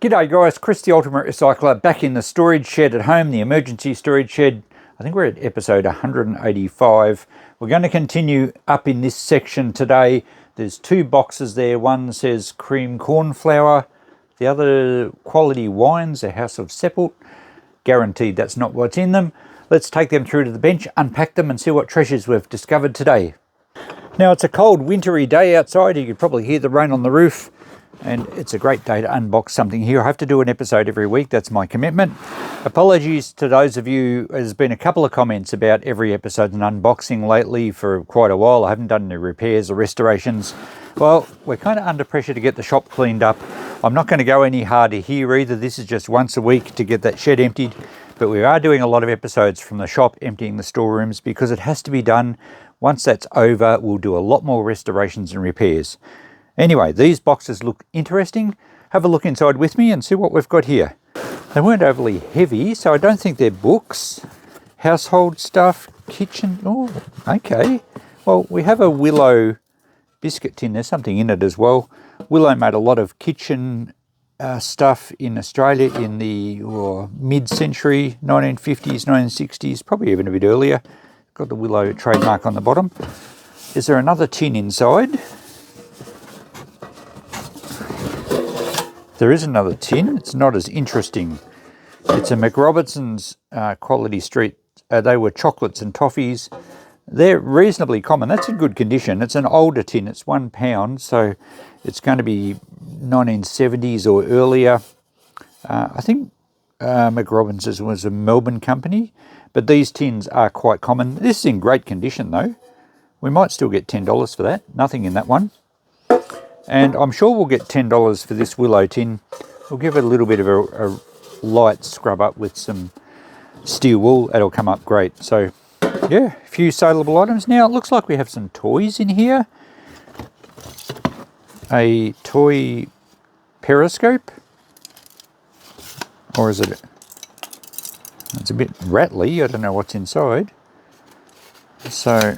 G'day guys, Chris the Ultimate Recycler back in the storage shed at home, the emergency storage shed. I think we're at episode 185. We're going to continue up in this section today. There's two boxes there. One says cream corn flour, the other quality wines, a house of Seppelt. Guaranteed that's not what's in them. Let's take them through to the bench, unpack them and see what treasures we've discovered today. Now it's a cold wintry day outside. You could probably hear the rain on the roof. And it's a great day to unbox something here. I have to do an episode every week. That's my commitment. Apologies to those of you. There's been a couple of comments about every episode an unboxing lately for quite a while. I haven't done any repairs or restorations. Well, we're kind of under pressure to get the shop cleaned up. I'm not going to go any harder here either. This is just once a week to get that shed emptied. But we are doing a lot of episodes from the shop, emptying the storerooms, because it has to be done. Once that's over, we'll do a lot more restorations and repairs. Anyway, these boxes look interesting. Have a look inside with me and see what we've got here. They weren't overly heavy, so I don't think they're books. Household stuff, kitchen. Oh, okay. Well, we have a Willow biscuit tin. There's something in it as well. Willow made a lot of kitchen stuff in Australia in the mid-century, 1950s, 1960s, probably even a bit earlier. Got the Willow trademark on the bottom. Is there another tin inside? There is another tin. It's not as interesting. It's a McRobertson's Quality Street. They were chocolates and toffees. They're reasonably common. That's in good condition. It's an older tin. It's £1, so it's going to be 1970s or earlier. I think McRobertson's was a Melbourne company, but these tins are quite common. This is in great condition though. We might still get $10 for that. Nothing in that one. And I'm sure we'll get $10 for this Willow tin. We'll give it a little bit of a light scrub up with some steel wool. That'll come up great. So, yeah, a few saleable items. Now, it looks like we have some toys in here. A toy periscope. Or is it... It's a bit rattly. I don't know what's inside. So...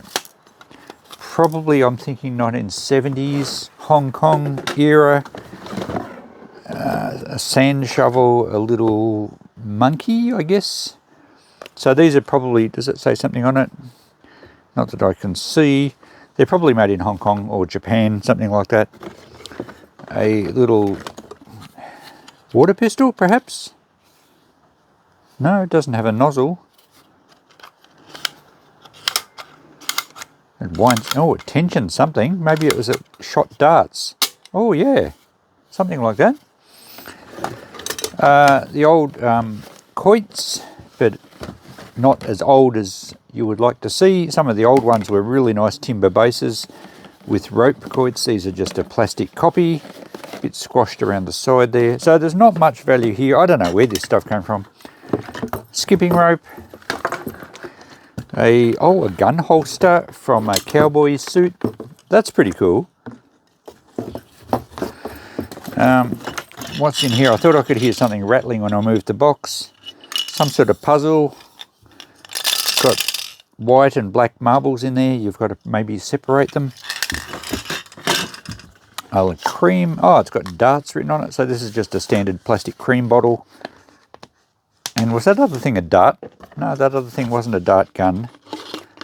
Probably, I'm thinking 1970s, Hong Kong era, a sand shovel, a little monkey, I guess. So these are probably, does it say something on it? Not that I can see. They're probably made in Hong Kong or Japan, something like that. A little water pistol, perhaps? No, it doesn't have a nozzle. It winds, oh, it tensioned something. Maybe it was a shot darts. Oh yeah, something like that. The old quoits, but not as old as you would like to see. Some of the old ones were really nice timber bases with rope quoits. These are just a plastic copy, a bit squashed around the side there. So there's not much value here. I don't know where this stuff came from. Skipping rope. A gun holster from a cowboy suit. That's pretty cool. What's in here? I thought I could hear something rattling when I moved the box. Some sort of puzzle. It's got white and black marbles in there. You've got to maybe separate them. A cream. Oh, it's got darts written on it. So this is just a standard plastic cream bottle. And was that other thing a dart? No, that other thing wasn't a dart gun.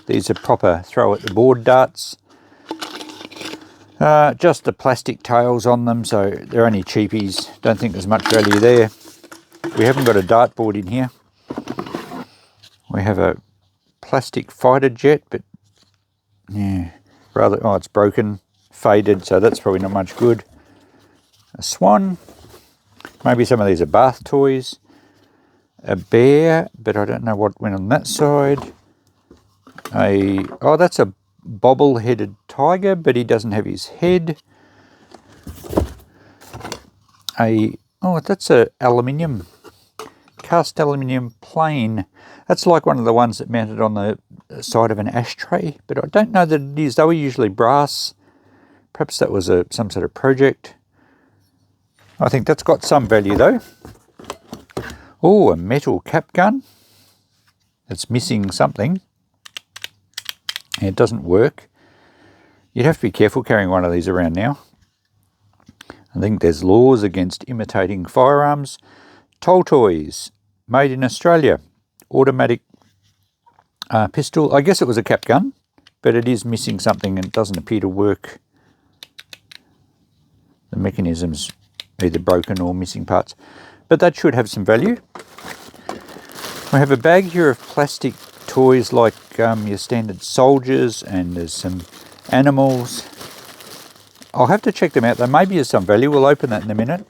These are proper throw at the board darts. Just the plastic tails on them, so they're only cheapies. Don't think there's much value there. We haven't got a dartboard in here. We have a plastic fighter jet, but yeah, rather, oh, it's broken, faded, so that's probably not much good. A swan. Maybe some of these are bath toys. A bear, but I don't know what went on that side. That's a bobble-headed tiger, but he doesn't have his head. That's a aluminium, cast aluminium plane. That's like one of the ones that mounted on the side of an ashtray, but I don't know that it is. They were usually brass. Perhaps that was some sort of project. I think that's got some value though. Oh, a metal cap gun. It's missing something. It doesn't work. You'd have to be careful carrying one of these around now. I think there's laws against imitating firearms. Toll toys, made in Australia. Automatic pistol. I guess it was a cap gun, but it is missing something and it doesn't appear to work. The mechanism's either broken or missing parts, but that should have some value. We have a bag here of plastic toys like your standard soldiers, and there's some animals. I'll have to check them out. There may be some value. We'll open that in a minute.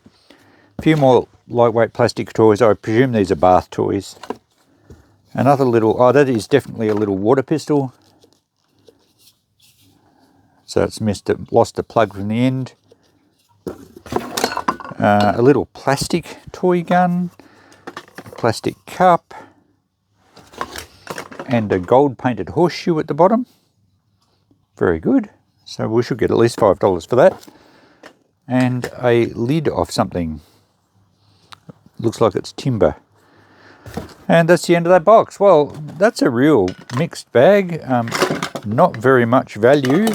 A few more lightweight plastic toys. I presume these are bath toys. Another little, that is definitely a little water pistol. So it's lost the plug from the end. A little plastic toy gun, plastic cup, and a gold painted horseshoe at the bottom. Very good. So we should get at least $5 for that. And a lid of something. Looks like it's timber. And that's the end of that box. Well, that's a real mixed bag. Not very much value.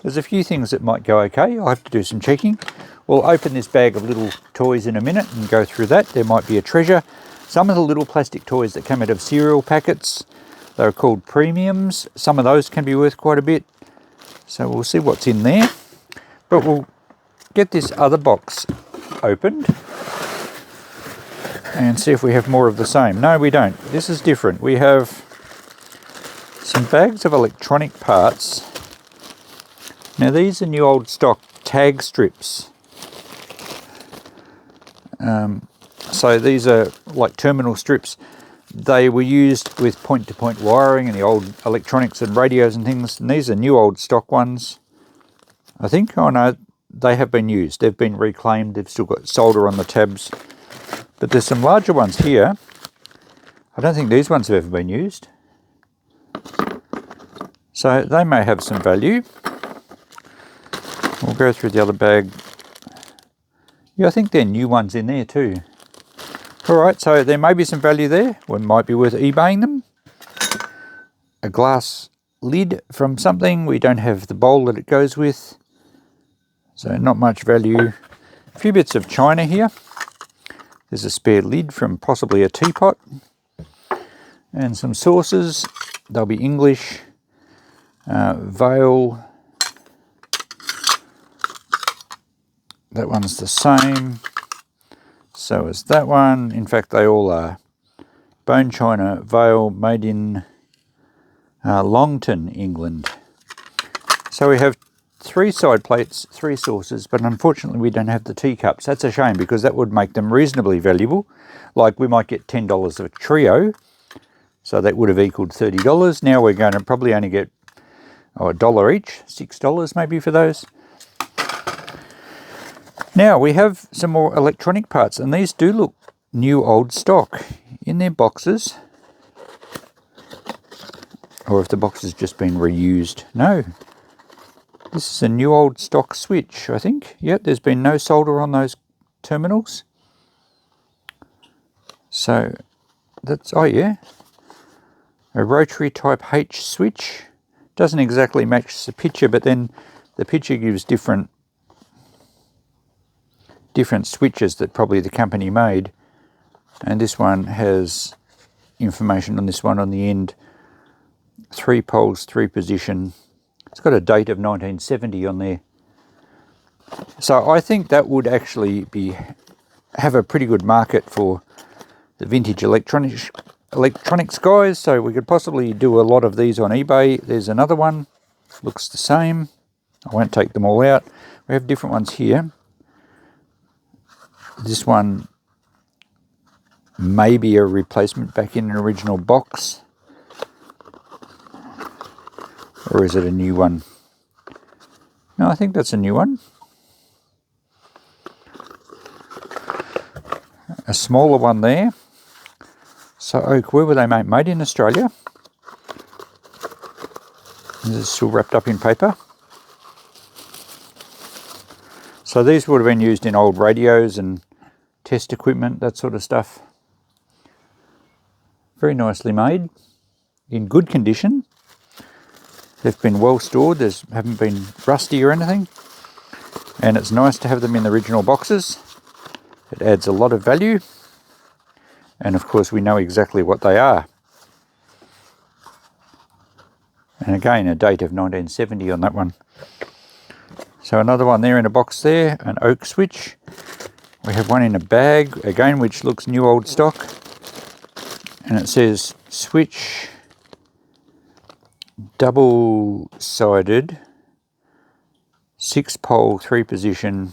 There's a few things that might go okay. I'll have to do some checking. We'll open this bag of little toys in a minute and go through that. There might be a treasure. Some of the little plastic toys that come out of cereal packets, they're called premiums. Some of those can be worth quite a bit. So we'll see what's in there. But we'll get this other box opened and see if we have more of the same. No, we don't. This is different. We have some bags of electronic parts. Now these are new old stock tag strips. So these are like terminal strips. They were used with point-to-point wiring and the old electronics and radios and things. And these are new old stock ones, I think. Oh no, they have been used. They've been reclaimed. They've still got solder on the tabs. But there's some larger ones here. I don't think these ones have ever been used. So they may have some value. We'll go through the other bag. Yeah, I think there are new ones in there too. Alright, so there may be some value there. We might be worth eBaying them. A glass lid from something. We don't have the bowl that it goes with. So not much value. A few bits of china here. There's a spare lid from possibly a teapot. And some saucers. They'll be English. Veil. That one's the same. So is that one. In fact, they all are. Bone china veil made in Longton, England. So we have 3 side plates, 3 saucers, but unfortunately we don't have the teacups. That's a shame because that would make them reasonably valuable. Like we might get $10 of a trio, so that would have equaled $30. Now we're going to probably only get $1 each, $6 maybe for those. Now we have some more electronic parts, and these do look new old stock in their boxes. Or if the box has just been reused. No. This is a new old stock switch, I think. Yep, there's been no solder on those terminals. So that's, oh yeah, a rotary type H switch. Doesn't exactly match the picture, but then the picture gives different switches that probably the company made. And this one has information on this one on the end. 3 poles, 3 position. It's got a date of 1970 on there. So I think that would actually have a pretty good market for the vintage electronics guys. So we could possibly do a lot of these on eBay. There's another one. Looks the same. I won't take them all out. We have different ones here. This one may be a replacement back in an original box. Or is it a new one? No, I think that's a new one. A smaller one there. So oak, where were they made? Made in Australia. This is still wrapped up in paper. So these would have been used in old radios and test equipment, that sort of stuff. Very nicely made, in good condition. They've been well stored, haven't been rusty or anything. and it's nice to have them in the original boxes. It adds a lot of value, and of course we know exactly what they are. And again, a date of 1970 on that one. So another one there in a box there, an oak switch. We have one in a bag, again, which looks new old stock. And it says switch, double-sided, 6-pole, 3-position,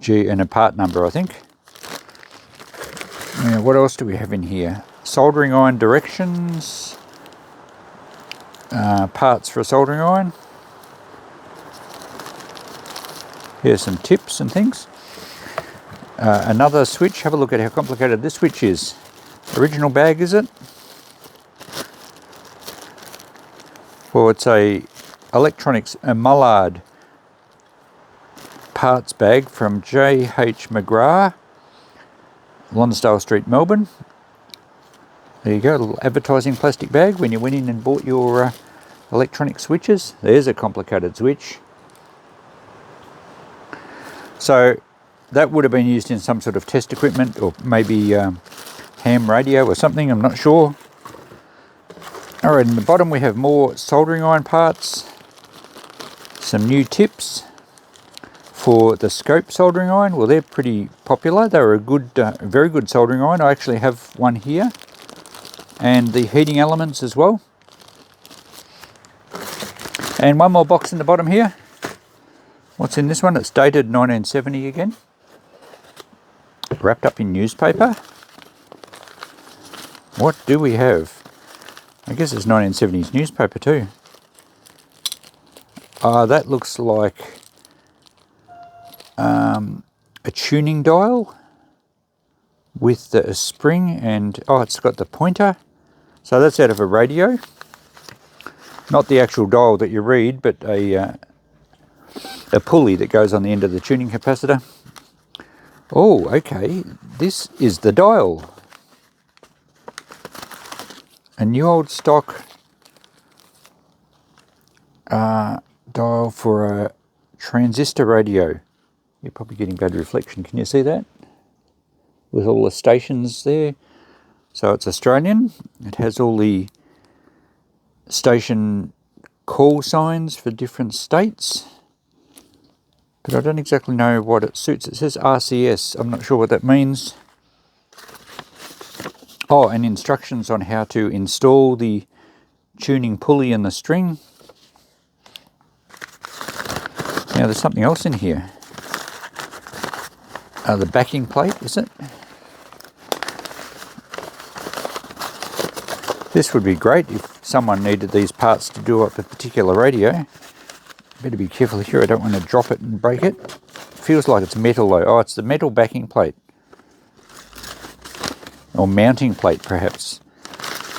and a part number, I think. Now, what else do we have in here? Soldering iron directions, parts for a soldering iron. Here's some tips and things. Another switch. Have a look at how complicated this switch is. Original bag, is it? Well, it's a electronics, a Mullard parts bag from J.H. McGrath, Lonsdale Street, Melbourne. There you go, a little advertising plastic bag when you went in and bought your electronic switches. There's a complicated switch. So that would have been used in some sort of test equipment, or maybe ham radio or something, I'm not sure. Alright, in the bottom we have more soldering iron parts, some new tips for the scope soldering iron. Well, they're pretty popular. They were a good, very good soldering iron. I actually have one here, and the heating elements as well. And one more box in the bottom here. What's in this one? It's dated 1970 again. Wrapped up in newspaper. What do we have? I guess it's 1970s newspaper too. That looks like a tuning dial with a spring, and it's got the pointer. So that's out of a radio. Not the actual dial that you read, but a pulley that goes on the end of the tuning capacitor. Oh, okay, this is the dial. A new old stock dial for a transistor radio. You're probably getting bad reflection, can you see that? With all the stations there. So it's Australian. It has all the station call signs for different states. But I don't exactly know what it suits. It says RCS. I'm not sure what that means. Oh, and instructions on how to install the tuning pulley and the string. Now there's something else in here. The backing plate, is it? This would be great if someone needed these parts to do up a particular radio. Better be careful here, I don't want to drop it and break it. Feels like it's metal though. Oh, it's the metal backing plate. Or mounting plate perhaps.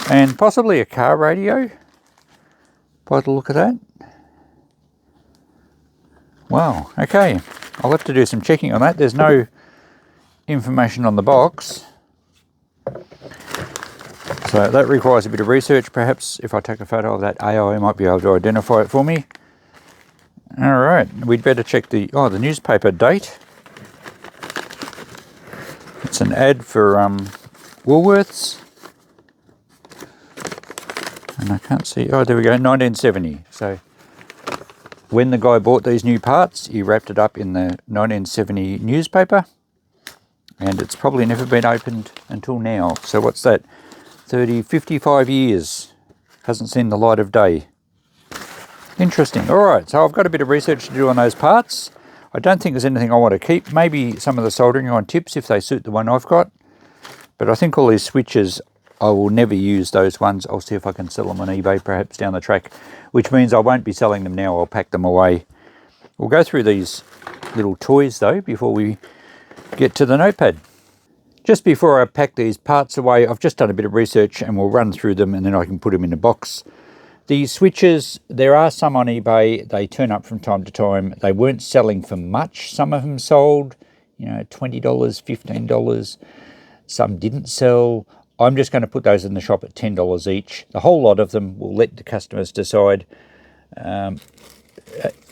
And possibly a car radio, by the look of that. Wow, okay. I'll have to do some checking on that. There's no information on the box. So that requires a bit of research. Perhaps if I take a photo of that, AI might be able to identify it for me. All right, we'd better check the newspaper date. It's an ad for Woolworths. And I can't see, oh, there we go, 1970. So when the guy bought these new parts, he wrapped it up in the 1970 newspaper. And it's probably never been opened until now. So what's that? 55 years. Hasn't seen the light of day. Interesting. All right, so I've got a bit of research to do on those parts. I don't think there's anything I want to keep. Maybe some of the soldering iron tips if they suit the one I've got. But I think all these switches, I will never use those ones. I'll see if I can sell them on eBay perhaps down the track, which means I won't be selling them now. I'll pack them away. We'll go through these little toys though before we get to the Notepad. Just before I pack these parts away, I've just done a bit of research and we'll run through them and then I can put them in a box. These switches, there are some on eBay. They turn up from time to time. They weren't selling for much. Some of them sold, $20, $15. Some didn't sell. I'm just going to put those in the shop at $10 each. The whole lot of them, will let the customers decide.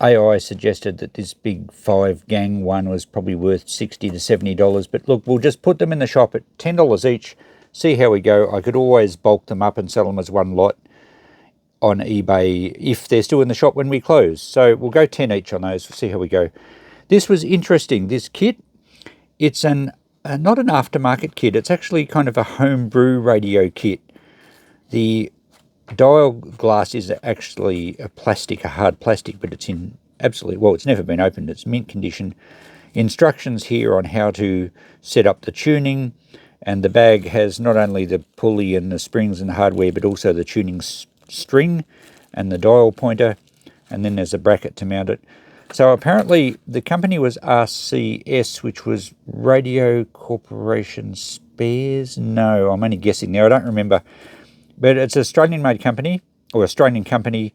AI suggested that this big 5-gang one was probably worth $60 to $70. But look, we'll just put them in the shop at $10 each, see how we go. I could always bulk them up and sell them as one lot on eBay if they're still in the shop when we close. So we'll go 10 each on those. We'll see how we go. This was interesting, this kit. It's not an aftermarket kit. It's actually kind of a homebrew radio kit. The dial glass is actually a hard plastic, but it's in it's never been opened. It's mint condition. Instructions here on how to set up the tuning, and the bag has not only the pulley and the springs and the hardware, but also the tuning string and the dial pointer, and then there's a bracket to mount it. So apparently the company was RCS, which was Radio Corporation Spares. No, I'm only guessing there. I don't remember. But it's an Australian-made company, or Australian company,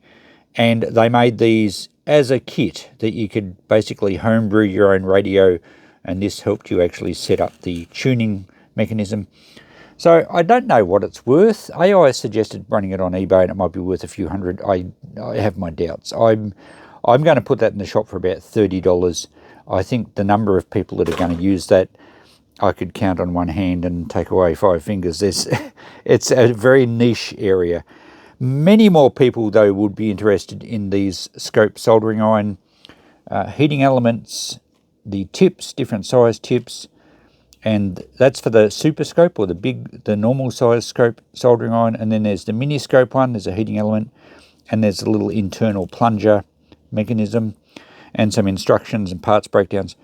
and they made these as a kit that you could basically homebrew your own radio, and this helped you actually set up the tuning mechanism. So I don't know what it's worth. AI suggested running it on eBay, and it might be worth a few hundred. I have my doubts. I'm going to put that in the shop for about $30. I think the number of people that are going to use that, I could count on one hand and take away 5 fingers. It's a very niche area. Many more people, though, would be interested in these scope soldering iron heating elements, the tips, different size tips, and that's for the super scope, or the normal size scope soldering iron. And then there's the mini scope one. There's a heating element, and there's a little internal plunger mechanism, and some instructions and parts breakdowns.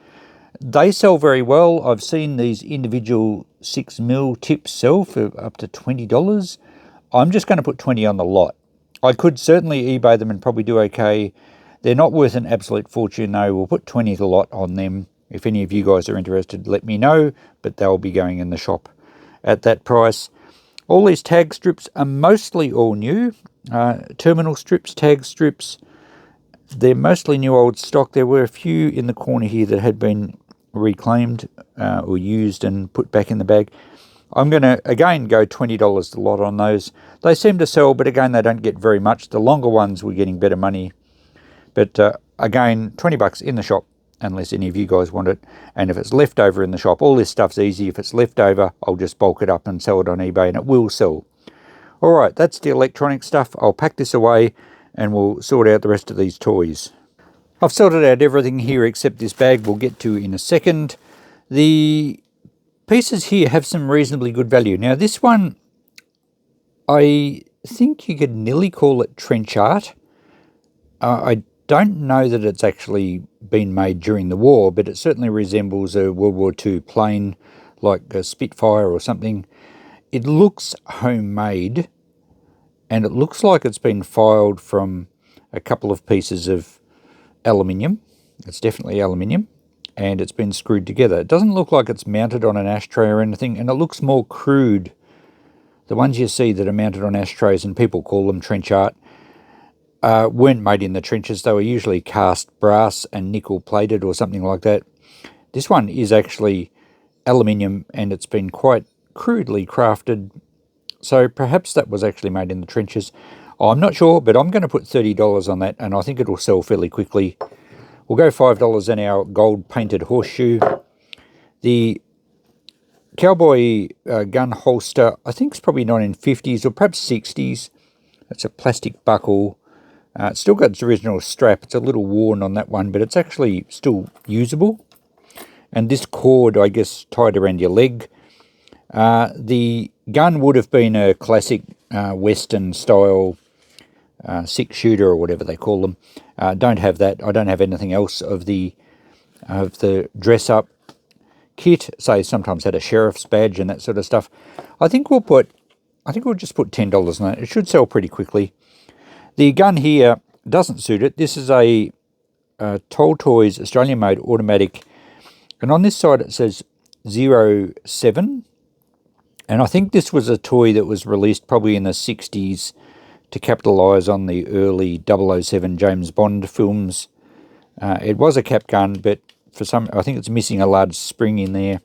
They sell very well. I've seen these individual 6mm tips sell for up to $20. I'm just going to put 20 on the lot. I could certainly eBay them and probably do okay. They're not worth an absolute fortune though. We'll put 20 the lot on them. If any of you guys are interested, let me know, but they'll be going in the shop at that price. All these tag strips are mostly all new. Terminal strips, tag strips, they're mostly new old stock. There were a few in the corner here that had been reclaimed or used and put back in the bag. I'm going to, again, go $20 a lot on those. They seem to sell, but again, they don't get very much. The longer ones, we're getting better money. But again, $20 in the shop, unless any of you guys want it. And if it's left over in the shop, all this stuff's easy. If it's left over, I'll just bulk it up and sell it on eBay, and it will sell. All right, that's the electronic stuff. I'll pack this away, and we'll sort out the rest of these toys. I've sorted out everything here except this bag we'll get to in a second. The pieces here have some reasonably good value. Now this one, I think you could nearly call it trench art. I don't know that it's actually been made during the war, but it certainly resembles a World War II plane, like a Spitfire or something. It looks homemade, and it looks like it's been filed from a couple of pieces of aluminium. It's definitely aluminium, and it's been screwed together. It doesn't look like it's mounted on an ashtray or anything, and it looks more crude. The ones you see that are mounted on ashtrays, and people call them trench art, weren't made in the trenches. They were usually cast brass and nickel plated or something like that. This one is actually aluminium, and it's been quite crudely crafted, so perhaps that was actually made in the trenches. I'm not sure, but I'm going to put $30 on that, and I think it'll sell fairly quickly. We'll go $5 in our gold painted horseshoe. The cowboy gun holster, I think it's probably 1950s or perhaps 60s. It's a plastic buckle. It's still got its original strap. It's a little worn on that one, but it's actually still usable. And this cord, I guess, tied around your leg. The gun would have been a classic Western style 6-shooter or whatever they call them. Don't have that. I don't have anything else of the dress up kit. Say sometimes had a sheriff's badge and that sort of stuff. I think we'll just put $10 on it. It should sell pretty quickly. The gun here doesn't suit it. This is a Toll Toys Australian made automatic, and on this side it says 07. And I think this was a toy that was released probably in the 60s to capitalise on the early 007 James Bond films. It was a cap gun, but for some, I think it's missing a large spring in there.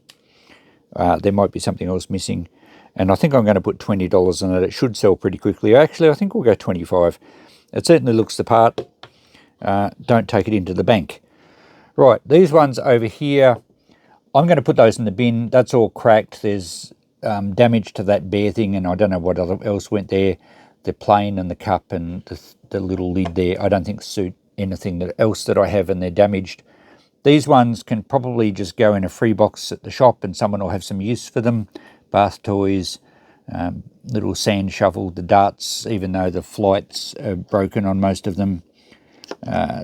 There might be something else missing. And I think I'm going to put $20 on it. It should sell pretty quickly. Actually, I think we'll go $25. It certainly looks the part. don't take it into the bank. Right, these ones over here, I'm going to put those in the bin. That's all cracked. There's damage to that bear thing, and I don't know what else went there. The plane and the cup and the little lid there, I don't think suit anything else that I have, and they're damaged. These ones can probably just go in a free box at the shop and someone will have some use for them. Bath toys, little sand shovel, the darts, even though the flights are broken on most of them.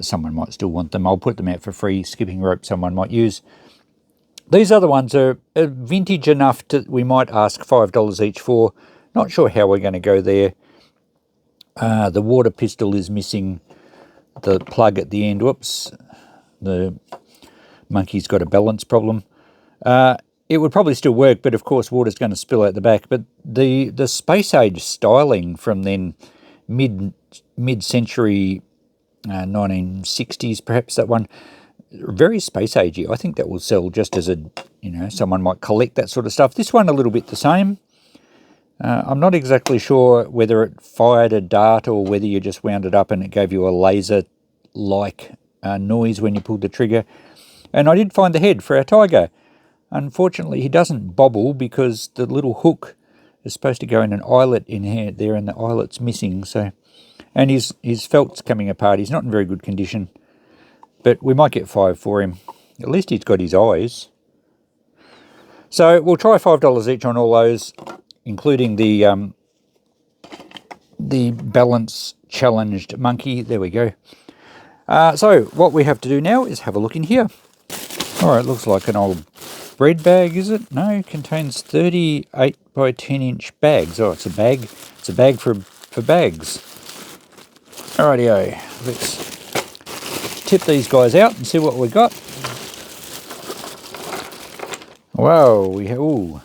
Someone might still want them. I'll put them out for free. Skipping rope someone might use. These other ones are vintage enough to we might ask $5 each for. Not sure how we're going to go there. The water pistol is missing the plug at the end. Whoops. The monkey's got a balance problem. It would probably still work, but of course water's going to spill out the back. But the space age styling from then, mid-century 1960s, perhaps, that one, very space agey. I think that will sell just as a, someone might collect that sort of stuff. This one a little bit the same. I'm not exactly sure whether it fired a dart or whether you just wound it up and it gave you a laser-like noise when you pulled the trigger. And I did find the head for our tiger. Unfortunately, he doesn't bobble because the little hook is supposed to go in an eyelet in here there, and the eyelet's missing. So, and his felt's coming apart. He's not in very good condition, but we might get $5 for him. At least he's got his eyes. So we'll try $5 each on all those, including the balance challenged monkey. There we go. So what we have to do now is have a look in here. All right, looks like an old bread bag, is it? No, it contains 38 by 10 inch bags. Oh, it's a bag. It's a bag for bags. Alrighty-o, let's tip these guys out and see what we got. Wow, we have, ooh,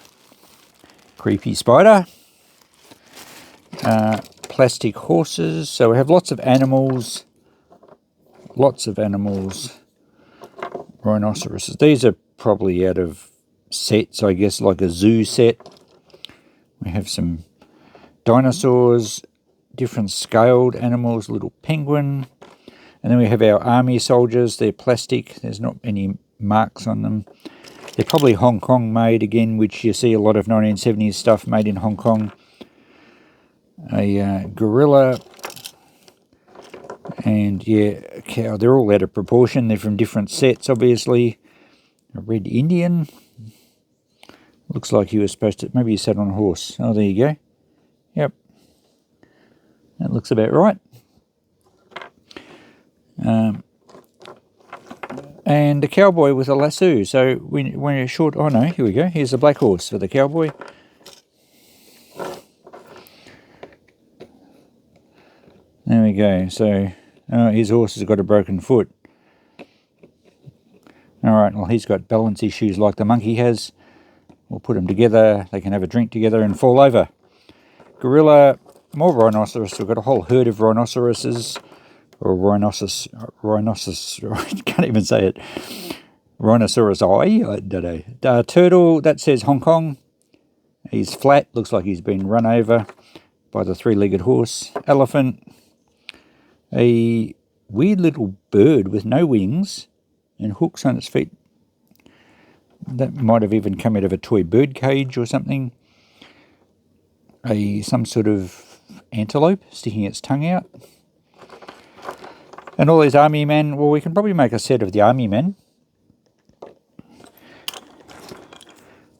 creepy spider. Plastic horses. So we have lots of animals. Rhinoceroses. These are probably out of sets, I guess, like a zoo set. We have some dinosaurs, different scaled animals, little penguin. And then we have our army soldiers. They're plastic. There's not any marks on them. They're probably Hong Kong made again, which you see a lot of 1970s stuff made in Hong Kong. A gorilla. And yeah, a cow. They're all out of proportion. They're from different sets, obviously. A red Indian. Looks like he was supposed to, maybe he sat on a horse. Oh, there you go. Yep. That looks about right. And a cowboy with a lasso. So when you're short, oh no, here we go. Here's a black horse for the cowboy. There we go. So his horse has got a broken foot. All right, well, he's got balance issues like the monkey has. We'll put them together. They can have a drink together and fall over. Gorilla, more rhinoceros. We've got a whole herd of rhinoceroses. Or rhinoceros, I can't even say it. Rhinoceros eye, I don't know. Turtle, that says Hong Kong. He's flat, looks like he's been run over by the three-legged horse. Elephant, a weird little bird with no wings and hooks on its feet. That might have even come out of a toy bird cage or something. Some sort of antelope sticking its tongue out. And all these army men, well, we can probably make a set of the army men.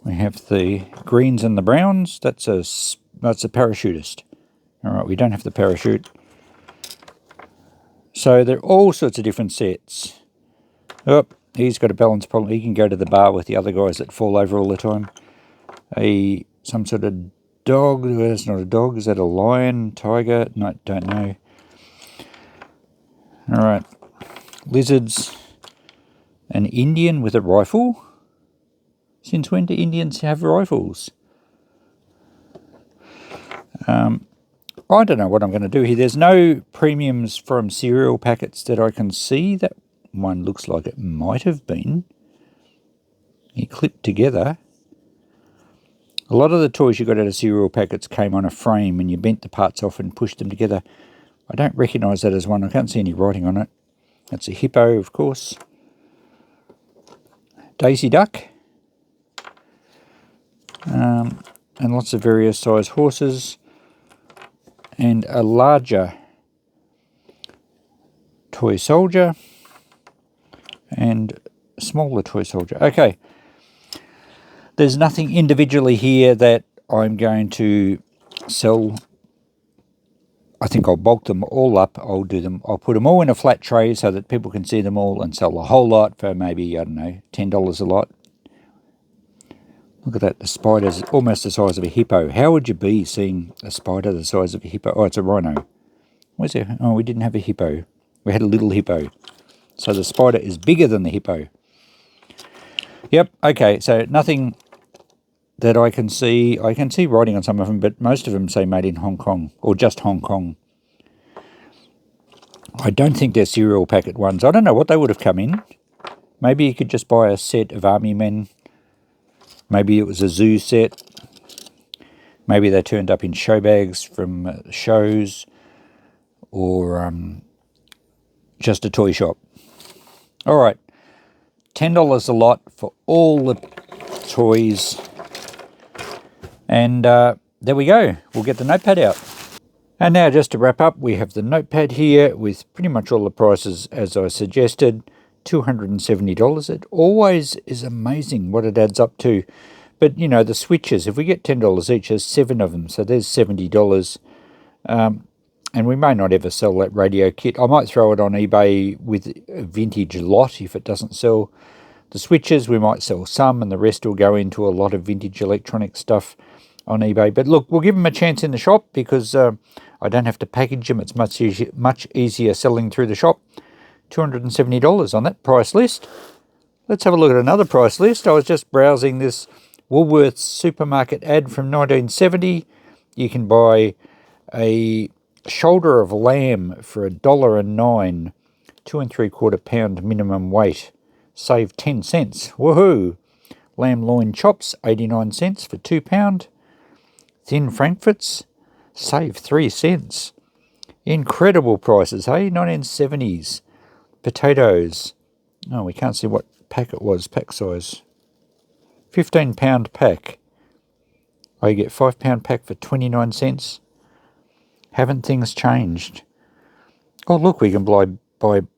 We have the greens and the browns. That's a parachutist. All right, we don't have the parachute. So they're all sorts of different sets. Oh, he's got a balance problem. He can go to the bar with the other guys that fall over all the time. Some sort of dog. That's not a dog. Is that a lion? Tiger? No, don't know. All right. Lizards. An Indian with a rifle. Since when do Indians have rifles? I don't know what I'm going to do here. There's no premiums from cereal packets that I can see. That one looks like it might have been. He clipped together. A lot of the toys you got out of cereal packets came on a frame and you bent the parts off and pushed them together. I don't recognise that as one. I can't see any writing on it. That's a hippo, of course. Daisy duck. And lots of various size horses. And a larger toy soldier. And a smaller toy soldier. Okay. There's nothing individually here that I'm going to sell. I think I'll bulk them all up. I'll put them all in a flat tray so that people can see them all and sell a whole lot for maybe, I don't know, $10 a lot. Look at that, the spider's almost the size of a hippo. How would you be seeing a spider the size of a hippo? Oh, it's a rhino. Where's it? Oh, we didn't have a hippo. We had a little hippo. So the spider is bigger than the hippo. Yep, okay, so nothing that I can see. I can see writing on some of them, but most of them say made in Hong Kong, or just Hong Kong. I don't think they're cereal packet ones. I don't know what they would have come in. Maybe you could just buy a set of army men. Maybe it was a zoo set. Maybe they turned up in show bags from shows, or just a toy shop. All right, $10 a lot for all the toys. And there we go. We'll get the Notepad out. And now just to wrap up, we have the Notepad here with pretty much all the prices as I suggested. $270. It always is amazing what it adds up to. But, you know, the switches, if we get $10 each, there's 7 of them. So there's $70. And we may not ever sell that radio kit. I might throw it on eBay with a vintage lot if it doesn't sell. The switches, we might sell some, and the rest will go into a lot of vintage electronic stuff on eBay. But look, we'll give them a chance in the shop because I don't have to package them. It's much easier selling through the shop. $270 on that price list. Let's have a look at another price list. I was just browsing this Woolworths supermarket ad from 1970. You can buy a shoulder of lamb for $1.09, 2 3/4 pound minimum weight. Save 10 cents. Woohoo! Lamb loin chops, 89 cents for £2. Thin frankfurts, save 3 cents. Incredible prices, hey? 1970s. Potatoes. Oh, we can't see what pack it was, pack size. 15-pound pack. Oh, you get 5-pound pack for 29 cents. Haven't things changed? Oh, look, we can buy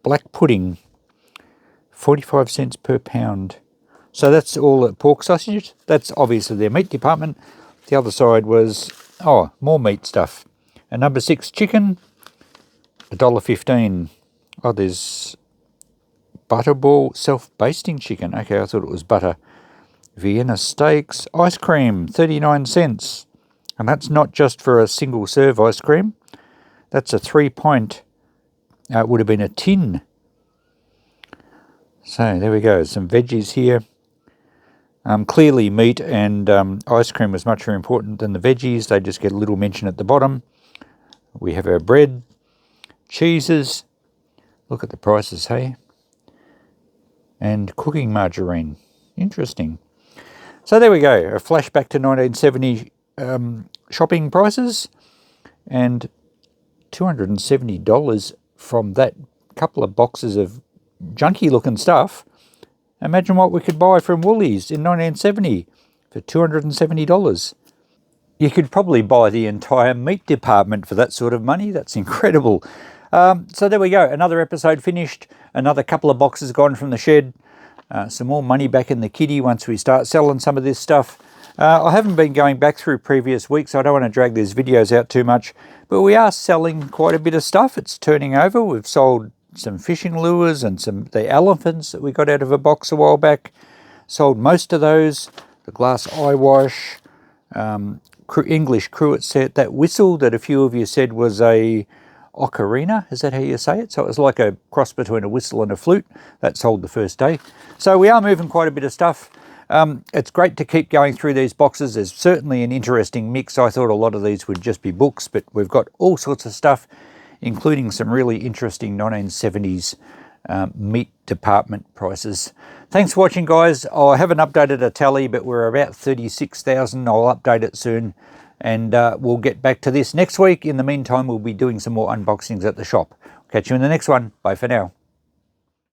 black pudding. 45 cents per pound. So that's all the pork sausage. That's obviously their meat department. The other side was, oh, more meat stuff. A number 6 chicken, $1.15. Oh, there's butterball self-basting chicken. Okay, I thought it was butter. Vienna steaks, ice cream, 39 cents. And that's not just for a single serve ice cream. That's a 3-pint. It would have been a tin. So there we go, some veggies here. Clearly meat and ice cream was much more important than the veggies. They just get a little mention at the bottom. We have our bread, cheeses. Look at the prices, hey? And cooking margarine. Interesting. So there we go, a flashback to 1970 shopping prices. And $270 from that couple of boxes of junky looking stuff. Imagine what we could buy from Woolies in 1970 for $270. You could probably buy the entire meat department for that sort of money. That's incredible. So there we go, another episode finished, another couple of boxes gone from the shed, some more money back in the kitty once we start selling some of this stuff. I haven't been going back through previous weeks, so I don't want to drag these videos out too much, but we are selling quite a bit of stuff. It's turning over. We've sold some fishing lures and the elephants that we got out of a box a while back. Sold most of those. The glass eye wash, English cruet set, that whistle that a few of you said was a ocarina, is that how you say it? So it was like a cross between a whistle and a flute. That sold the first day. So we are moving quite a bit of stuff. It's great to keep going through these boxes. There's certainly an interesting mix. I thought a lot of these would just be books, but we've got all sorts of stuff, including some really interesting 1970s meat department prices. Thanks for watching, guys. I haven't updated a tally, but we're about 36,000. I'll update it soon, and we'll get back to this next week. In the meantime, we'll be doing some more unboxings at the shop. Catch you in the next one. Bye for now.